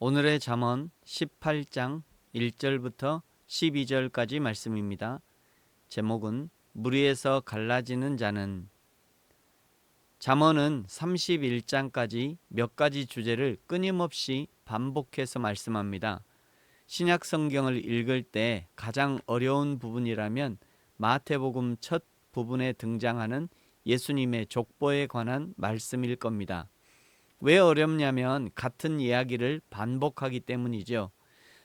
오늘의 잠언 18장 1절부터 12절까지 말씀입니다. 제목은 무리에서 갈라지는 자는. 잠언은 31장까지 몇 가지 주제를 끊임없이 반복해서 말씀합니다. 신약 성경을 읽을 때 가장 어려운 부분이라면 마태복음 첫 부분에 등장하는 예수님의 족보에 관한 말씀일 겁니다. 왜 어렵냐면 같은 이야기를 반복하기 때문이죠.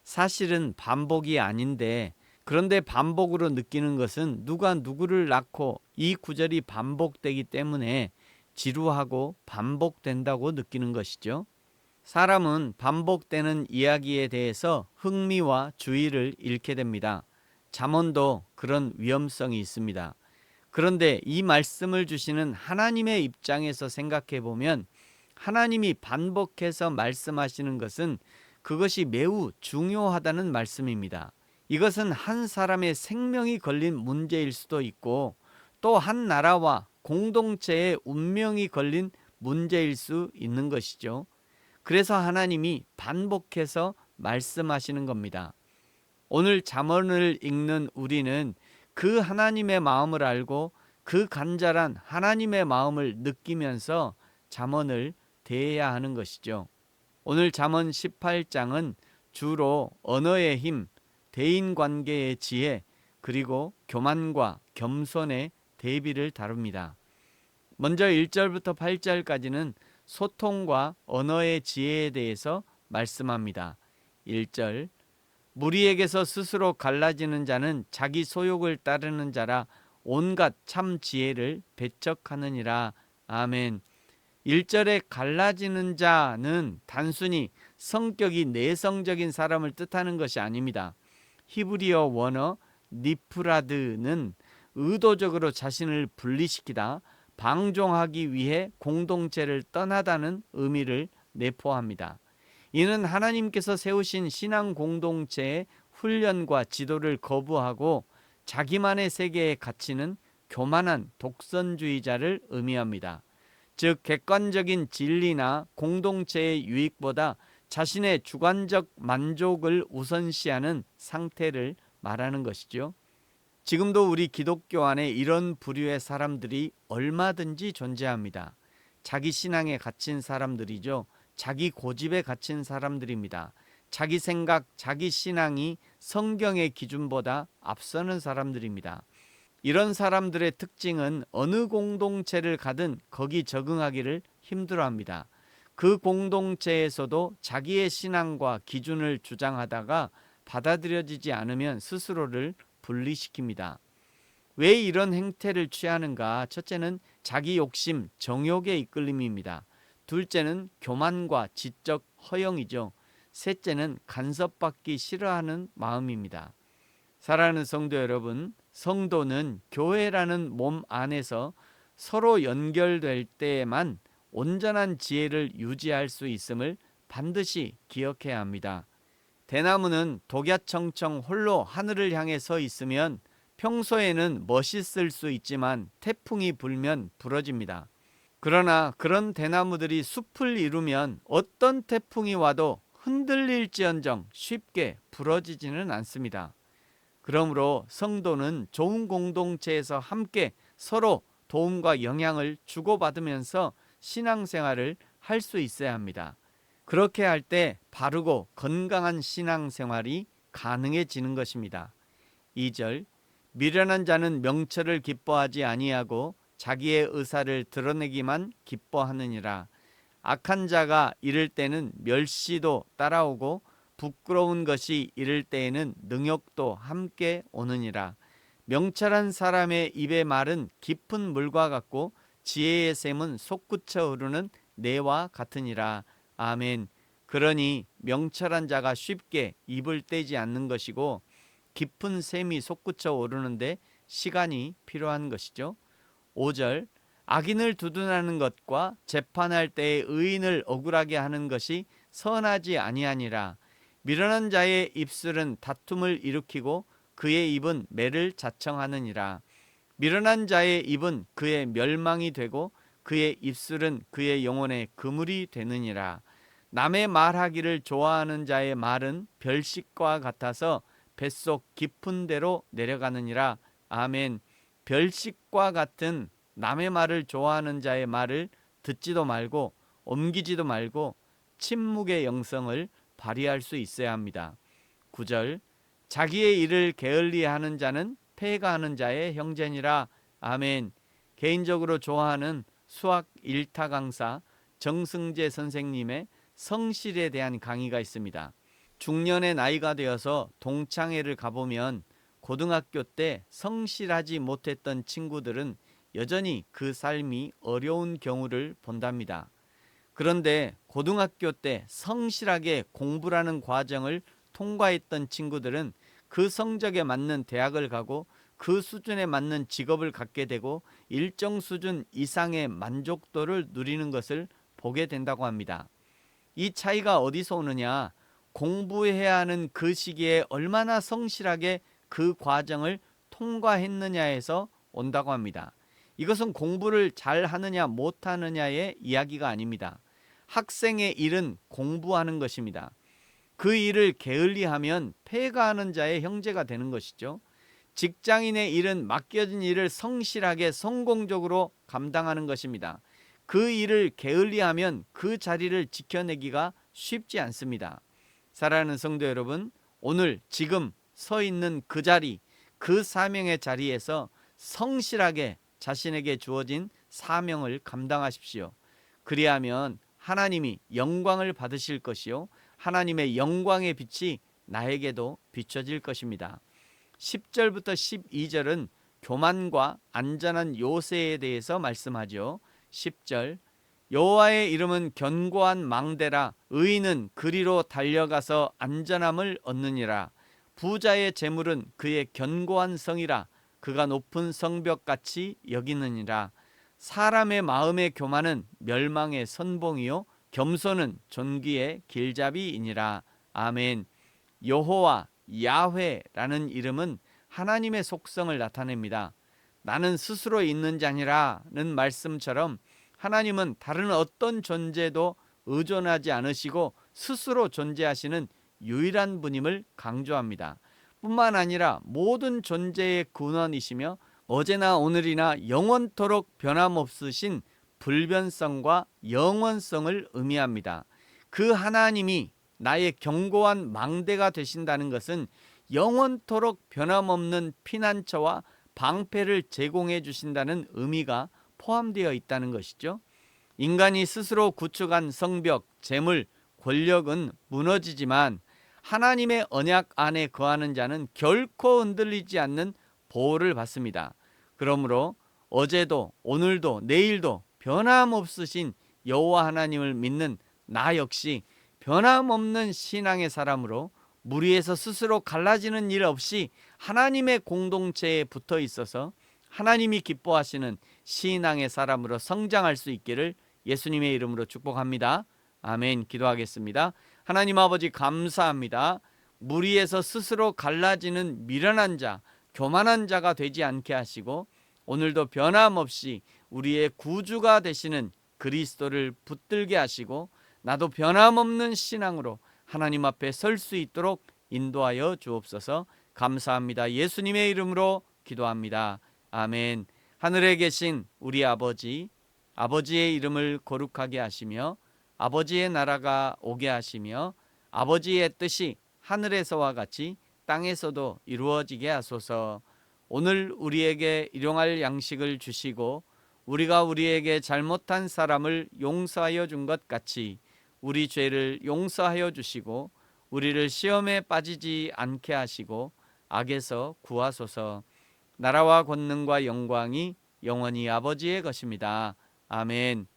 사실은 반복이 아닌데, 그런데 반복으로 느끼는 것은 누가 누구를 낳고 이 구절이 반복되기 때문에 지루하고 반복된다고 느끼는 것이죠. 사람은 반복되는 이야기에 대해서 흥미와 주의를 잃게 됩니다. 잠언도 그런 위험성이 있습니다. 그런데 이 말씀을 주시는 하나님의 입장에서 생각해 보면 하나님이 반복해서 말씀하시는 것은 그것이 매우 중요하다는 말씀입니다. 이것은 한 사람의 생명이 걸린 문제일 수도 있고 또 한 나라와 공동체의 운명이 걸린 문제일 수 있는 것이죠. 그래서 하나님이 반복해서 말씀하시는 겁니다. 오늘 잠언을 읽는 우리는 그 하나님의 마음을 알고 그 간절한 하나님의 마음을 느끼면서 잠언을 대해야 하는 것이죠. 오늘 잠언 18장은 주로 언어의 힘, 대인관계의 지혜, 그리고 교만과 겸손의 대비를 다룹니다. 먼저 1절부터 8절까지는 소통과 언어의 지혜에 대해서 말씀합니다. 1절, 무리에게서 스스로 갈라지는 자는 자기 소욕을 따르는 자라 온갖 참 지혜를 배척하느니라. 아멘. 1절에 갈라지는 자는 단순히 성격이 내성적인 사람을 뜻하는 것이 아닙니다. 히브리어 원어 니프라드는 의도적으로 자신을 분리시키다, 방종하기 위해 공동체를 떠나다는 의미를 내포합니다. 이는 하나님께서 세우신 신앙 공동체의 훈련과 지도를 거부하고 자기만의 세계에 갇히는 교만한 독선주의자를 의미합니다. 즉 객관적인 진리나 공동체의 유익보다 자신의 주관적 만족을 우선시하는 상태를 말하는 것이죠. 지금도 우리 기독교 안에 이런 부류의 사람들이 얼마든지 존재합니다. 자기 신앙에 갇힌 사람들이죠. 자기 고집에 갇힌 사람들입니다. 자기 생각, 자기 신앙이 성경의 기준보다 앞서는 사람들입니다. 이런 사람들의 특징은 어느 공동체를 가든 거기 적응하기를 힘들어합니다. 그 공동체에서도 자기의 신앙과 기준을 주장하다가 받아들여지지 않으면 스스로를 분리시킵니다. 왜 이런 행태를 취하는가? 첫째는 자기 욕심, 정욕의 이끌림입니다. 둘째는 교만과 지적 허영이죠. 셋째는 간섭받기 싫어하는 마음입니다. 사랑하는 성도 여러분, 성도는 교회라는 몸 안에서 서로 연결될 때에만 온전한 지혜를 유지할 수 있음을 반드시 기억해야 합니다. 대나무는 독야청청 홀로 하늘을 향해 서 있으면 평소에는 멋있을 수 있지만 태풍이 불면 부러집니다. 그러나 그런 대나무들이 숲을 이루면 어떤 태풍이 와도 흔들릴지언정 쉽게 부러지지는 않습니다. 그러므로 성도는 좋은 공동체에서 함께 서로 도움과 영향을 주고받으면서 신앙생활을 할 수 있어야 합니다. 그렇게 할 때 바르고 건강한 신앙생활이 가능해지는 것입니다. 2절, 미련한 자는 명철을 기뻐하지 아니하고 자기의 의사를 드러내기만 기뻐하느니라. 악한 자가 이를 때는 멸시도 따라오고 부끄러운 것이 이를 때에는 능욕도 함께 오느니라. 명철한 사람의 입의 말은 깊은 물과 같고 지혜의 샘은 솟구쳐 흐르는 내와 같으니라. 아멘. 그러니 명철한 자가 쉽게 입을 떼지 않는 것이고 깊은 샘이 솟구쳐 오르는데 시간이 필요한 것이죠. 5절, 악인을 두둔하는 것과 재판할 때의 의인을 억울하게 하는 것이 선하지 아니하니라. 미련한 자의 입술은 다툼을 일으키고 그의 입은 매를 자청하느니라. 미련한 자의 입은 그의 멸망이 되고 그의 입술은 그의 영혼의 그물이 되느니라. 남의 말하기를 좋아하는 자의 말은 별식과 같아서 뱃속 깊은 데로 내려가느니라. 아멘. 별식과 같은 남의 말을 좋아하는 자의 말을 듣지도 말고 옮기지도 말고 침묵의 영성을 발휘할 수 있어야 합니다. 9절, 자기의 일을 게을리하는 자는 폐가하는 자의 형제니라. 아멘. 개인적으로 좋아하는 수학 1타 강사 정승재 선생님의 성실에 대한 강의가 있습니다. 중년의 나이가 되어서 동창회를 가보면 고등학교 때 성실하지 못했던 친구들은 여전히 그 삶이 어려운 경우를 본답니다. 그런데 고등학교 때 성실하게 공부라는 과정을 통과했던 친구들은 그 성적에 맞는 대학을 가고 그 수준에 맞는 직업을 갖게 되고 일정 수준 이상의 만족도를 누리는 것을 보게 된다고 합니다. 이 차이가 어디서 오느냐? 공부해야 하는 그 시기에 얼마나 성실하게 그 과정을 통과했느냐에서 온다고 합니다. 이것은 공부를 잘 하느냐 못하느냐의 이야기가 아닙니다. 학생의 일은 공부하는 것입니다. 그 일을 게을리하면 폐가하는 자의 형제가 되는 것이죠. 직장인의 일은 맡겨진 일을 성실하게 성공적으로 감당하는 것입니다. 그 일을 게을리하면 그 자리를 지켜내기가 쉽지 않습니다. 사랑하는 성도 여러분, 오늘 지금 서 있는 그 자리, 그 사명의 자리에서 성실하게 자신에게 주어진 사명을 감당하십시오. 그리하면 하나님이 영광을 받으실 것이요, 하나님의 영광의 빛이 나에게도 비춰질 것입니다. 10절부터 12절은 교만과 안전한 요새에 대해서 말씀하죠. 10절, 여호와의 이름은 견고한 망대라. 의인은 그리로 달려가서 안전함을 얻느니라. 부자의 재물은 그의 견고한 성이라. 그가 높은 성벽같이 여기느니라. 사람의 마음의 교만은 멸망의 선봉이요 겸손은 존귀의 길잡이이니라. 아멘. 여호와 야훼라는 이름은 하나님의 속성을 나타냅니다. 나는 스스로 있는 자니라는 말씀처럼 하나님은 다른 어떤 존재도 의존하지 않으시고 스스로 존재하시는 유일한 분임을 강조합니다. 뿐만 아니라 모든 존재의 근원이시며 어제나 오늘이나 영원토록 변함없으신 불변성과 영원성을 의미합니다. 그 하나님이 나의 견고한 망대가 되신다는 것은 영원토록 변함없는 피난처와 방패를 제공해 주신다는 의미가 포함되어 있다는 것이죠. 인간이 스스로 구축한 성벽, 재물, 권력은 무너지지만 하나님의 언약 안에 거하는 자는 결코 흔들리지 않는 보호를 받습니다. 그러므로 어제도 오늘도 내일도 변함없으신 여호와 하나님을 믿는 나 역시 변함없는 신앙의 사람으로 무리에서 스스로 갈라지는 일 없이 하나님의 공동체에 붙어 있어서 하나님이 기뻐하시는 신앙의 사람으로 성장할 수 있기를 예수님의 이름으로 축복합니다. 아멘. 기도하겠습니다. 하나님 아버지 감사합니다. 무리에서 스스로 갈라지는 미련한 자, 교만한 자가 되지 않게 하시고 오늘도 변함없이 우리의 구주가 되시는 그리스도를 붙들게 하시고 나도 변함없는 신앙으로 하나님 앞에 설 수 있도록 인도하여 주옵소서. 감사합니다. 예수님의 이름으로 기도합니다. 아멘. 하늘에 계신 우리 아버지, 아버지의 이름을 거룩하게 하시며 아버지의 나라가 오게 하시며 아버지의 뜻이 하늘에서와 같이 땅에서도 이루어지게 하소서. 오늘 우리에게 일용할 양식을 주시고 우리가 우리에게 잘못한 사람을 용서하여 준 것 같이 우리 죄를 용서하여 주시고 우리를 시험에 빠지지 않게 하시고 악에서 구하소서. 나라와 권능과 영광이 영원히 아버지의 것입니다. 아멘.